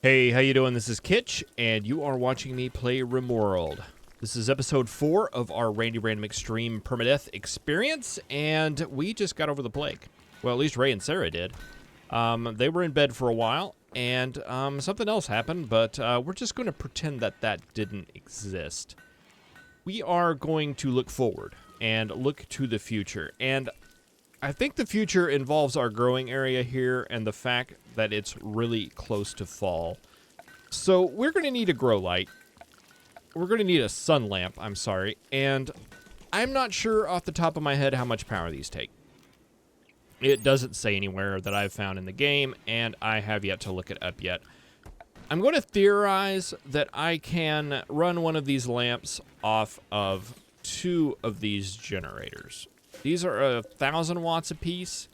Hey, how you doing? This is Kitch, and you are watching me play Rimworld. This is episode 4 of our Randy Random Extreme Permadeath experience, and we just got over the plague. Well, at least Ray and Sarah did. They were in bed for a while, and something else happened, but we're just going to pretend that that didn't exist. We are going to look forward and look to the future, and I think the future involves our growing area here and the fact that it's really close to fall. So we're going to need a grow light. We're going to need a sun lamp, I'm sorry. And I'm not sure off the top of my head how much power these take. It doesn't say anywhere that I've found in the game, and I have yet to look it up yet. I'm going to theorize that I can run one of these lamps off of 2 of these generators. These are 1,000 watts apiece,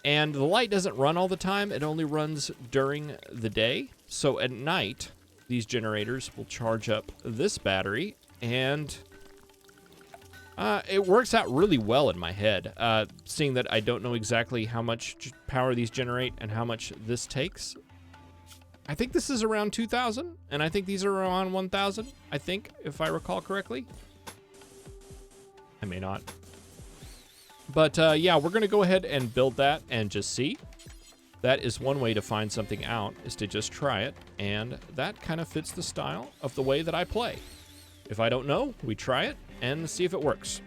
and the light doesn't run all the time. It only runs during the day. So at night, these generators will charge up this battery, and it works out really well in my head, seeing that I don't know exactly how much power these generate and how much this takes. I think this is around 2,000, and I think these are around 1,000, I think, if I recall correctly. I may not. But yeah, we're going to go ahead and build that and just see. That is one way to find something out, is to just try it. And that kind of fits the style of the way that I play. If I don't know, we try it and see if it works.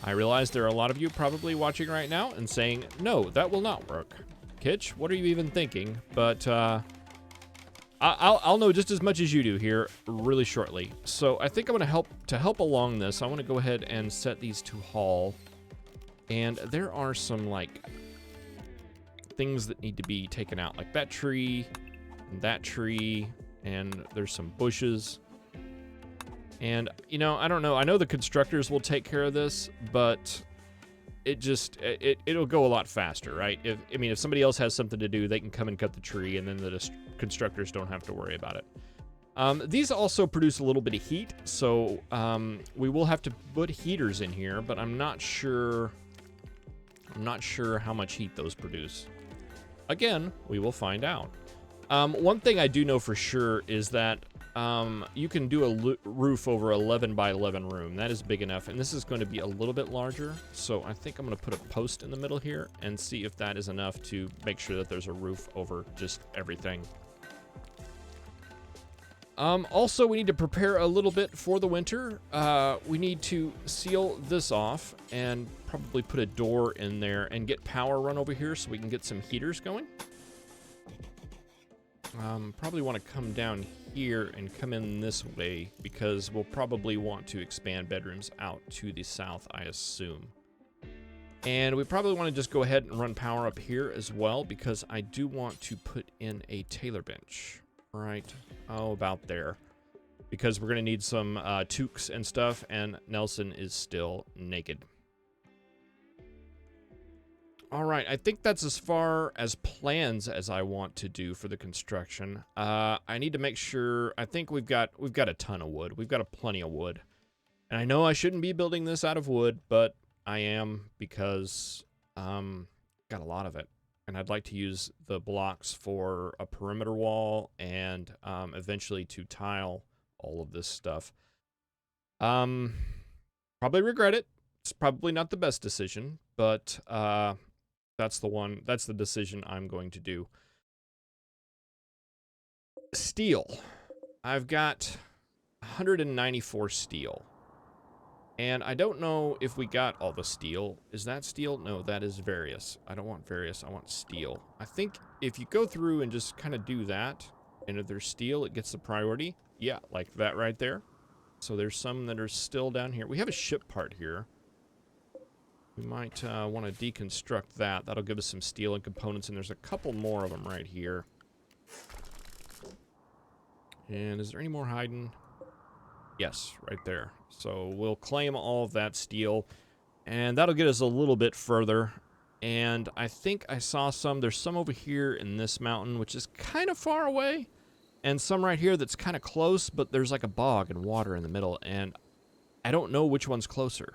I realize there are a lot of you probably watching right now and saying, no, that will not work. Kitch, what are you even thinking? But I'll know just as much as you do here really shortly. So I think I'm going to help along this. I want to go ahead and set these to haul. And there are some, like, things that need to be taken out, like that tree, and there's some bushes. And, you know, I don't know. I know the constructors will take care of this, but it'll go a lot faster, right? If somebody else has something to do, they can come and cut the tree, and then the constructors don't have to worry about it. These also produce a little bit of heat, so we will have to put heaters in here, but I'm not sure how much heat those produce. Again, we will find out. One thing I do know for sure is that you can do a roof over 11 by 11 room. That is big enough, and this is going to be a little bit larger, so I think I'm going to put a post in the middle here and see if that is enough to make sure that there's a roof over just everything. Also, we need to prepare a little bit for the winter. We need to seal this off and probably put a door in there and get power run over here so we can get some heaters going. Probably want to come down here and come in this way because we'll probably want to expand bedrooms out to the south, I assume. And we probably want to just go ahead and run power up here as well because I do want to put in a tailor bench. Right, about there, because we're gonna need some toques and stuff, and Nelson is still naked. All right, I think that's as far as plans as I want to do for the construction. I need to make sure. I think we've got a ton of wood. We've got plenty of wood, and I know I shouldn't be building this out of wood, but I am because got a lot of it. And I'd like to use the blocks for a perimeter wall and eventually to tile all of this stuff. Probably regret it. It's probably not the best decision, but that's the decision I'm going to do. Steel. I've got 194 steel. And I don't know if we got all the steel. Is that steel? No, that is various. I don't want various. I want steel. I think if you go through and just kind of do that, and if there's steel, it gets the priority. Yeah, like that right there. So there's some that are still down here. We have a ship part here. We might want to deconstruct that. That'll give us some steel and components, and there's a couple more of them right here. And is there any more hiding? Yes, right there. So we'll claim all of that steel, and that'll get us a little bit further. And I think I saw there's some over here in this mountain, which is kind of far away, and some right here that's kind of close, but there's like a bog and water in the middle, and I don't know which one's closer.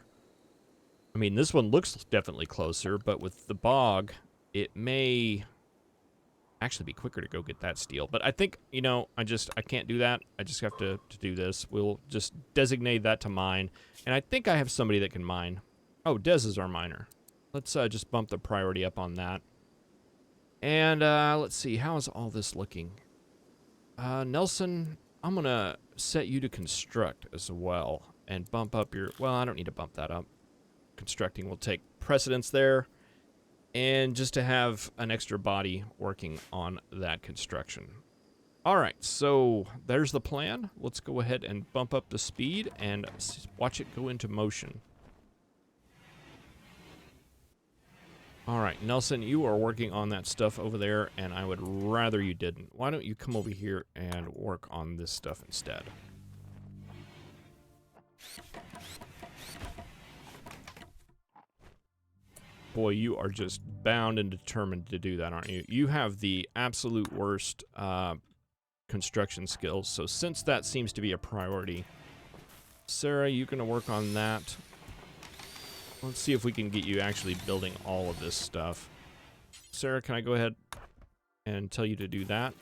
I mean, this one looks definitely closer, but with the bog, it may Actually be quicker to go get that steel. But I think, you know, I can't do that. I just have to do this. We'll just designate that to mine. And I think I have somebody that can mine. Oh, Des is our miner. Let's just bump the priority up on that. And let's see, how is all this looking? Nelson, I'm going to set you to construct as well. And bump up your... Well, I don't need to bump that up. Constructing will take precedence there. And just to have an extra body working on that construction. All right, so there's the plan. Let's go ahead and bump up the speed and watch it go into motion. All right, Nelson, you are working on that stuff over there, and I would rather you didn't. Why don't you come over here and work on this stuff instead? Boy, you are just bound and determined to do that, aren't you? You have the absolute worst construction skills, so since that seems to be a priority, Sarah, you're going to work on that. Let's see if we can get you actually building all of this stuff. Sarah, can I go ahead and tell you to do that?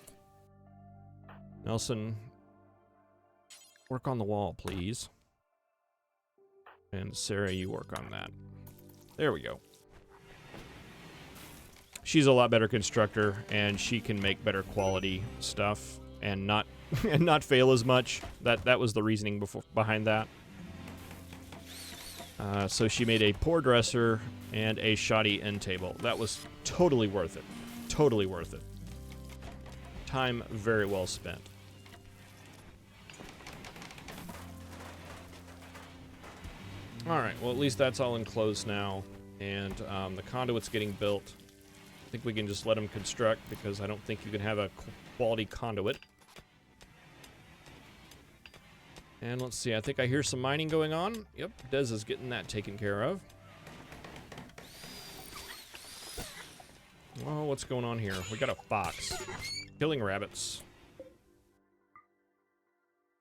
Nelson, work on the wall, please. And Sarah, you work on that. There we go. She's a lot better constructor, and she can make better quality stuff and not fail as much. That was the reasoning behind that. So she made a poor dresser and a shoddy end table. That was totally worth it. Totally worth it. Time very well spent. All right, well, at least that's all enclosed now. And the conduit's getting built. I think we can just let them construct because I don't think you can have a quality conduit. And let's see, I think I hear some mining going on. Yep, Des is getting that taken care of. Well, what's going on here? We got a fox killing rabbits.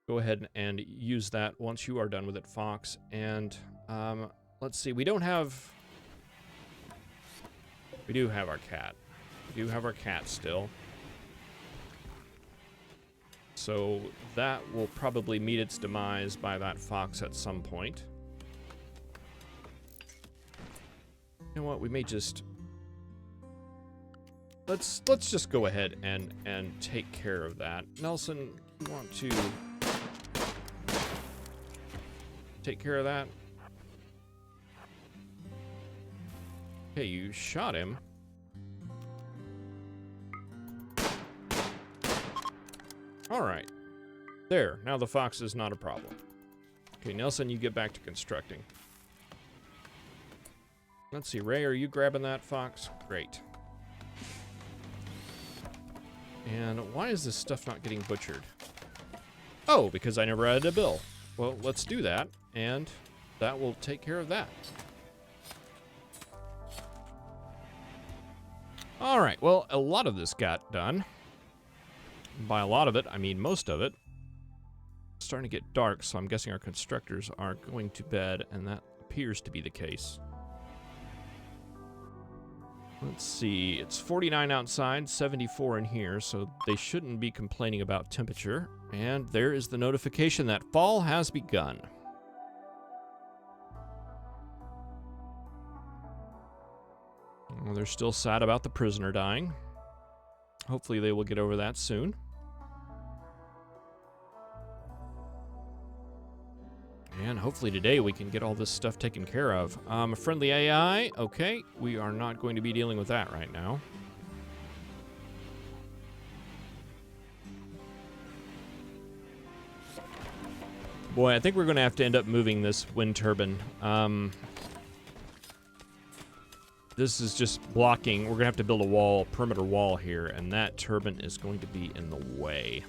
Go ahead and use that once you are done with it, Fox. And let's see, we do have our cat. We do have our cat still. So that will probably meet its demise by that fox at some point. You know what, we may just... Let's just go ahead and take care of that. Nelson, you want to take care of that? Okay, you shot him. Alright. There, now the fox is not a problem. Okay, Nelson, you get back to constructing. Let's see, Ray, are you grabbing that fox? Great. And why is this stuff not getting butchered? Oh, because I never added a bill. Well, let's do that, and that will take care of that. Alright, well, a lot of this got done. By a lot of it, I mean most of it. It's starting to get dark, so I'm guessing our constructors are going to bed, and that appears to be the case. Let's see, it's 49 outside, 74 in here, so they shouldn't be complaining about temperature. And there is the notification that fall has begun. Well, they're still sad about the prisoner dying. Hopefully they will get over that soon. And hopefully today we can get all this stuff taken care of. Friendly AI, okay. We are not going to be dealing with that right now. Boy, I think we're going to have to end up moving this wind turbine. This is just blocking. We're going to have to build a wall, perimeter wall here, and that turbine is going to be in the way.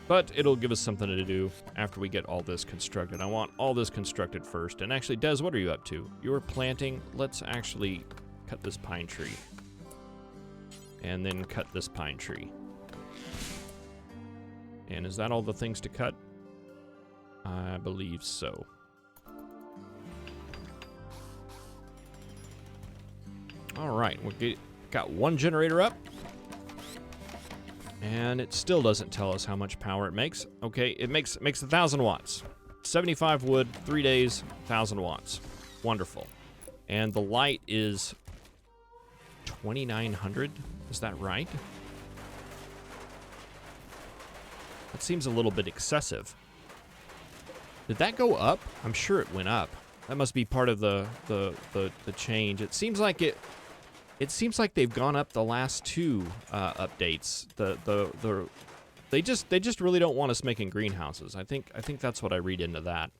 But it'll give us something to do after we get all this constructed. I want all this constructed first. And actually, Des, what are you up to? You're planting. Let's actually cut this pine tree. And then cut this pine tree. And is that all the things to cut? I believe so. All right, Got one generator up. And it still doesn't tell us how much power it makes. Okay, it makes 1,000 watts. 75 wood, 3 days, 1,000 watts. Wonderful. And the light is 2,900. Is that right? That seems a little bit excessive. Did that go up? I'm sure it went up. That must be part of the change. It seems like it seems like they've gone up the last two updates. They just really don't want us making greenhouses. I think that's what I read into that.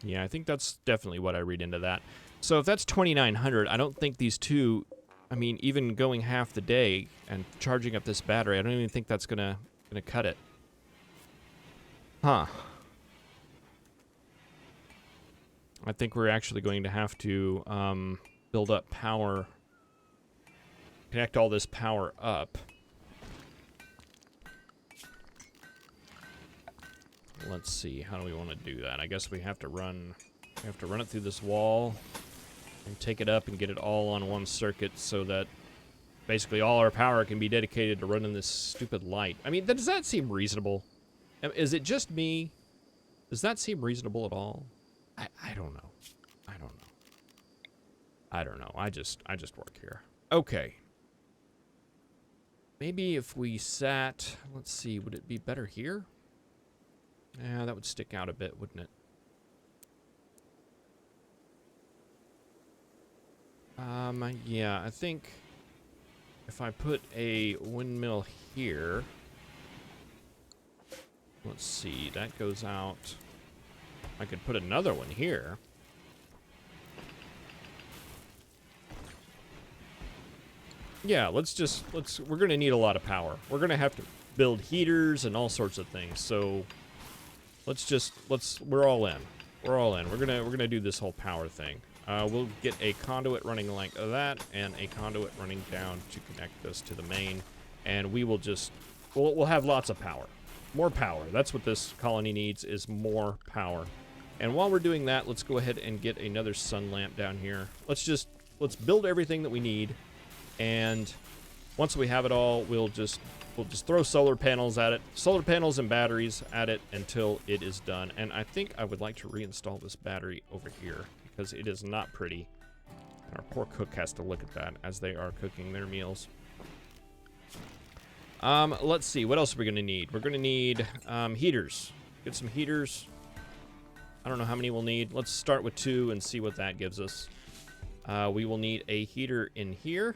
Yeah, I think that's definitely what I read into that. So if that's 2,900, I don't think these two, I mean, even going half the day and charging up this battery, I don't even think that's gonna cut it. Huh. I think we're actually going to have to build up power, connect all this power up. Let's see, how do we want to do that? I guess we have to run it through this wall and take it up and get it all on one circuit so that basically all our power can be dedicated to running this stupid light. I mean, does that seem reasonable? Is it just me? Does that seem reasonable at all? I don't know. I don't know. I just work here. Okay. Maybe if we sat, let's see, would it be better here? Yeah, that would stick out a bit, wouldn't it? Yeah, I think if I put a windmill here, let's see, that goes out. I could put another one here. Yeah, we're gonna need a lot of power. We're gonna have to build heaters and all sorts of things. So we're all in. We're all in. We're gonna do this whole power thing. We'll get a conduit running like that and a conduit running down to connect this to the main, and we will we'll have lots of power. More power. That's what this colony needs, is more power. And while we're doing that, let's go ahead and get another sun lamp down here. Let's build everything that we need. And once we have it all, we'll just throw solar panels at it, solar panels and batteries at it until it is done. And I think I would like to reinstall this battery over here because it is not pretty. And our poor cook has to look at that as they are cooking their meals. Let's see, what else are we gonna need? We're gonna need heaters. Get some heaters. I don't know how many we'll need. Let's start with 2 and see what that gives us. We will need a heater in here.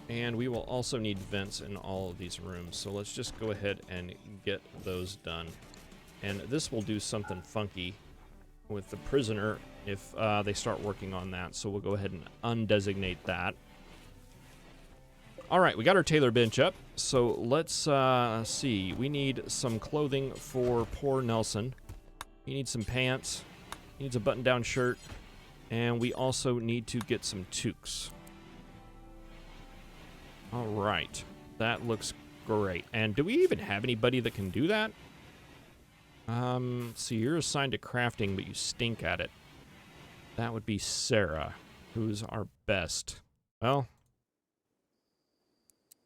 And we will also need vents in all of these rooms. So let's just go ahead and get those done. And this will do something funky with the prisoner if they start working on that. So we'll go ahead and undesignate that. All right, we got our tailor bench up. So let's see. We need some clothing for poor Nelson. He needs some pants. He needs a button-down shirt. And we also need to get some toques. All right, that looks great. And do we even have anybody that can do that? So you're assigned to crafting, but you stink at it. That would be Sarah, who's our best. Well,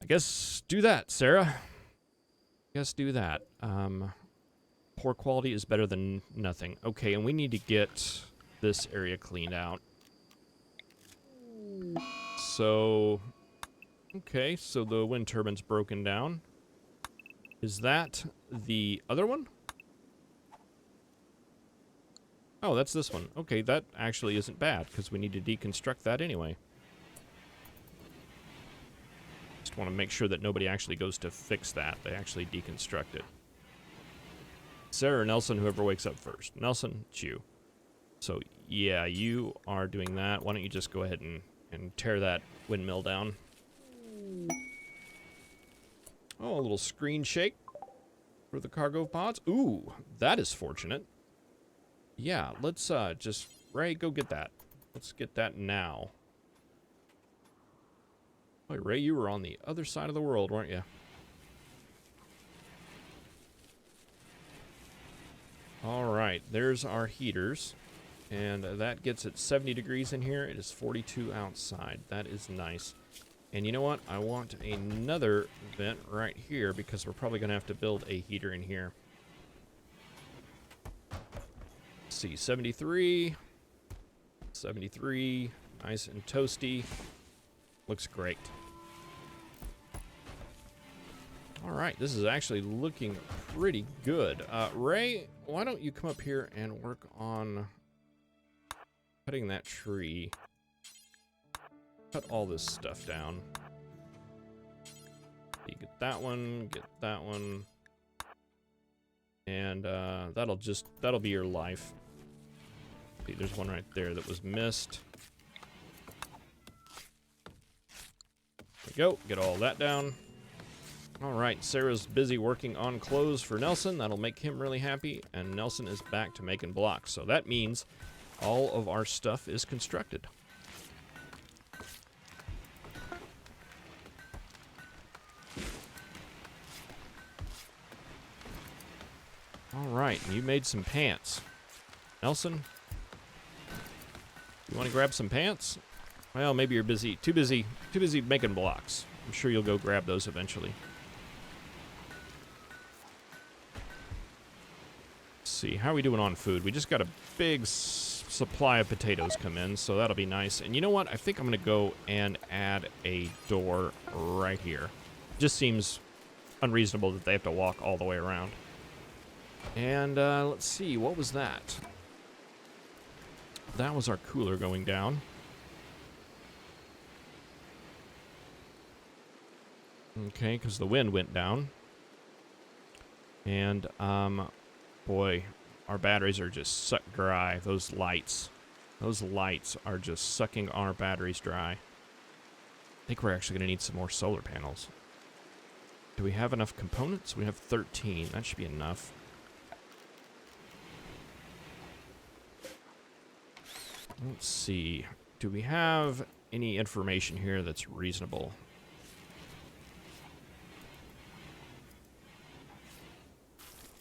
I guess do that, Sarah. I guess do that. Poor quality is better than nothing. Okay, and we need to get this area cleaned out. So... okay, so the wind turbine's broken down. Is that the other one? Oh, that's this one. Okay, that actually isn't bad, because we need to deconstruct that anyway. Just want to make sure that nobody actually goes to fix that. They actually deconstruct it. Sarah or Nelson, whoever wakes up first. Nelson, it's you. So, yeah, you are doing that. Why don't you just go ahead and tear that windmill down. Oh, a little screen shake for the cargo pods. Ooh, that is fortunate. Yeah, let's just... Ray, go get that. Let's get that now. Boy, Ray, you were on the other side of the world, weren't you? All right, there's our heaters. And that gets it 70 degrees in here. It is 42 outside. That is nice. And you know what? I want another vent right here because we're probably going to have to build a heater in here. Let's see, 73. 73. Nice and toasty. Looks great. All right, this is actually looking pretty good. Ray, why don't you come up here and work on cutting that tree. Cut all this stuff down. You get that one, and that'll be your life. See, there's one right there that was missed. There we go, get all that down. All right, Sarah's busy working on clothes for Nelson. That'll make him really happy, and Nelson is back to making blocks. So that means all of our stuff is constructed. All right, you made some pants. Nelson, you want to grab some pants? Well, maybe you're busy, too busy making blocks. I'm sure you'll go grab those eventually. Let's see, how are we doing on food? We just got a big supply of potatoes come in, so that'll be nice. And you know what? I think I'm going to go and add a door right here. Just seems unreasonable that they have to walk all the way around. And let's see, what was that? That was our cooler going down. Okay, because the wind went down. And, boy, our batteries are just sucked dry. Those lights are just sucking our batteries dry. I think we're actually going to need some more solar panels. Do we have enough components? We have 13. That should be enough. Let's see. Do we have any information here that's reasonable?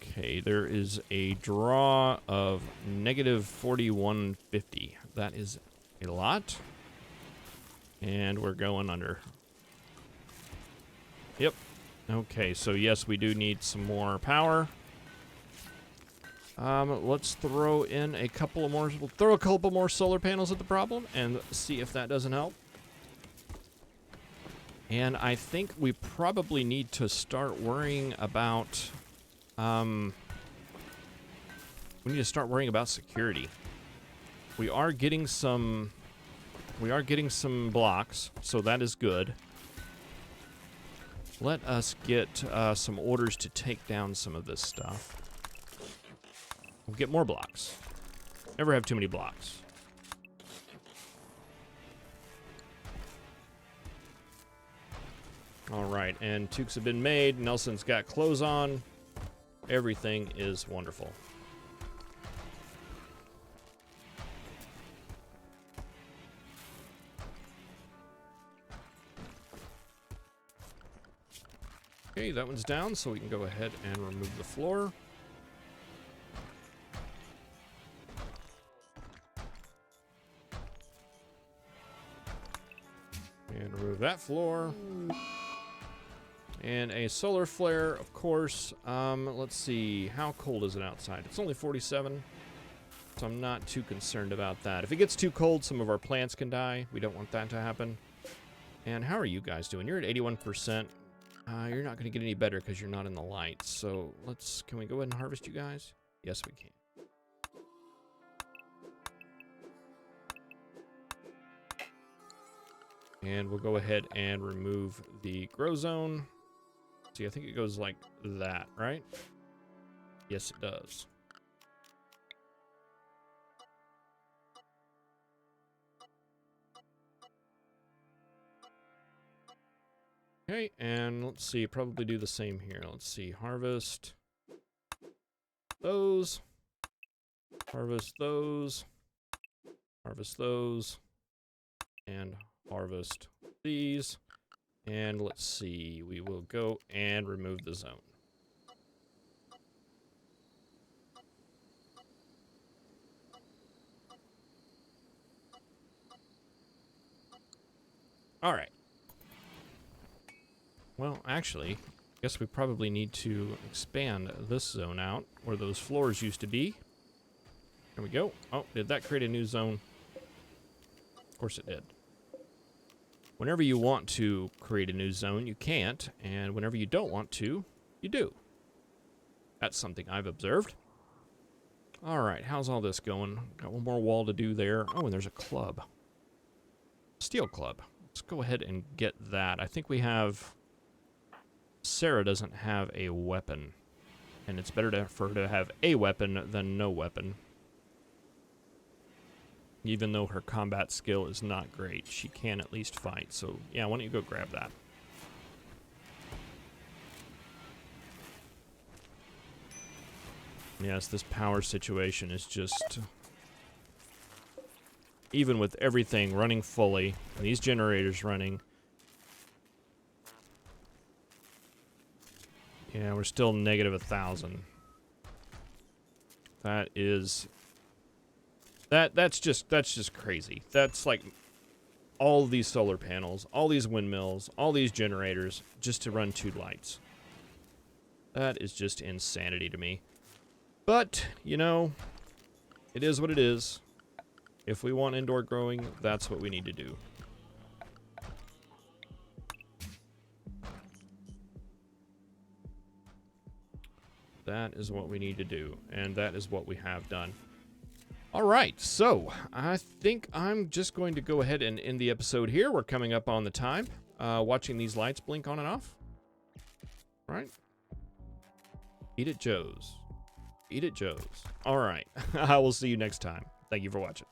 Okay, there is a draw of negative 4150. That is a lot. And we're going under. Yep. Okay, so yes, we do need some more power. Let's throw in a couple more. We'll throw a couple more solar panels at the problem and see if that doesn't help. And I think we probably need to start worrying about. We need to start worrying about security. We are getting some blocks, so that is good. Let us get some orders to take down some of this stuff. We'll get more blocks. Never have too many blocks. All right, and toques have been made. Nelson's got clothes on. Everything is wonderful. Okay, that one's down, so we can go ahead and remove the floor. And remove that floor. And a solar flare, of course. Let's see, how cold is it outside? It's only 47, so I'm not too concerned about that. If it gets too cold, some of our plants can die. We don't want that to happen. And how are you guys doing? You're at 81%. You're not going to get any better because you're not in the light. So can we go ahead and harvest you guys? Yes, we can. And we'll go ahead and remove the grow zone. See, I think it goes like that, right? Yes, it does. Okay, and let's see, probably do the same here. Let's see, harvest those, harvest those, harvest those, and harvest these. And let's see, we will go and remove the zone. All right. Well, actually, I guess we probably need to expand this zone out where those floors used to be. There we go. Oh, did that create a new zone? Of course it did. Whenever you want to create a new zone, you can't. And whenever you don't want to, you do. That's something I've observed. All right, how's all this going? Got one more wall to do there. Oh, and there's a club. Steel club. Let's go ahead and get that. I think we have... Sarah doesn't have a weapon. And it's better for her to have a weapon than no weapon. Even though her combat skill is not great, she can at least fight. So, yeah, why don't you go grab that? Yes, this power situation is just... Even with everything running fully, and these generators running... Yeah, we're still negative 1,000. That is... That's just crazy. That's like all these solar panels, all these windmills, all these generators just to run 2 lights. That is just insanity to me. But, you know, it is what it is. If we want indoor growing, that's what we need to do. That is what we need to do, and that is what we have done. All right, so I think I'm just going to go ahead and end the episode here. We're coming up on the time. Watching these lights blink on and off. All right. Eat it, Joe's. Eat it, Joe's. All right. I will see you next time. Thank you for watching.